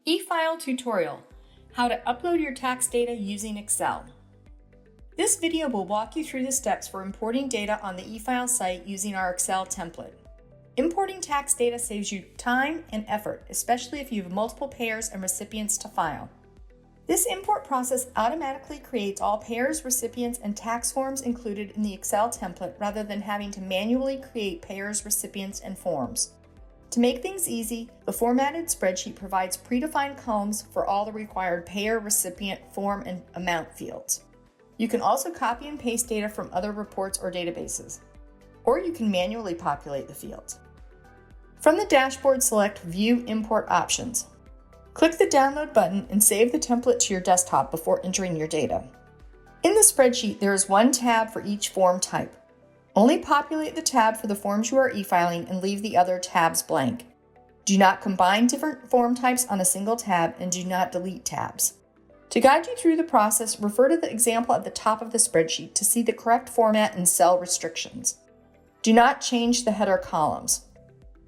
E-File Tutorial: How to upload your tax data using Excel. This video will walk you through the steps for importing data on the eFile site using our Excel template. Importing tax data saves you time and effort, especially if you have multiple payers and recipients to file. This import process automatically creates all payers, recipients, and tax forms included in the Excel template rather than having to manually create payers, recipients, and forms. To make things easy, the formatted spreadsheet provides predefined columns for all the required payer, recipient, form, and amount fields. You can also copy and paste data from other reports or databases, or you can manually populate the fields. From the dashboard, select View Import Options. Click the Download button and save the template to your desktop before entering your data. In the spreadsheet, there is one tab for each form type. Only populate the tab for the forms you are e-filing and leave the other tabs blank. Do not combine different form types on a single tab and do not delete tabs. To guide you through the process, refer to the example at the top of the spreadsheet to see the correct format and cell restrictions. Do not change the header columns.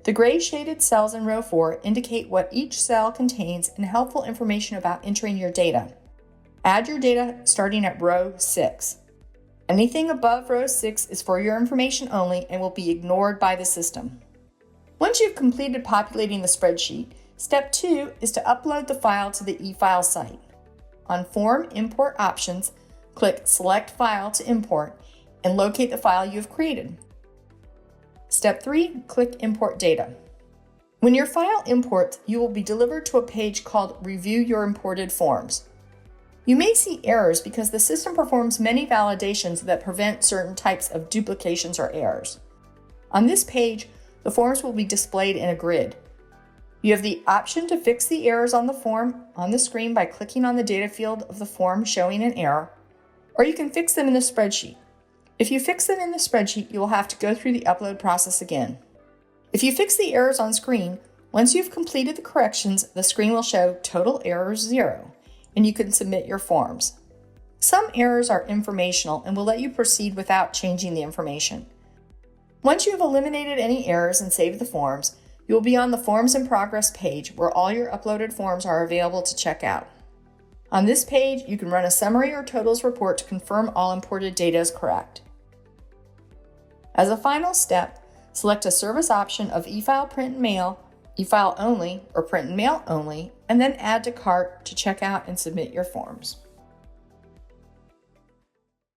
The gray shaded cells in row 4 indicate what each cell contains and helpful information about entering your data. Add your data starting at row 6. Anything above row 6 is for your information only and will be ignored by the system. Once you've completed populating the spreadsheet, step 2 is to upload the file to the eFile site. On Form Import Options, click Select File to import and locate the file you have created. Step 3, click Import Data. When your file imports, you will be delivered to a page called Review Your Imported Forms. You may see errors because the system performs many validations that prevent certain types of duplications or errors. On this page, the forms will be displayed in a grid. You have the option to fix the errors on the form on the screen by clicking on the data field of the form showing an error, or you can fix them in the spreadsheet. If you fix them in the spreadsheet, you will have to go through the upload process again. If you fix the errors on screen, once you've completed the corrections, the screen will show Total Errors 0. And you can submit your forms. Some errors are informational and will let you proceed without changing the information. Once you have eliminated any errors and saved the forms, you will be on the Forms in Progress page where all your uploaded forms are available to check out. On this page, you can run a summary or totals report to confirm all imported data is correct. As a final step, select a service option of eFile Print and Mail, eFile Only, or Print and Mail Only, and then add to cart to check out and submit your forms.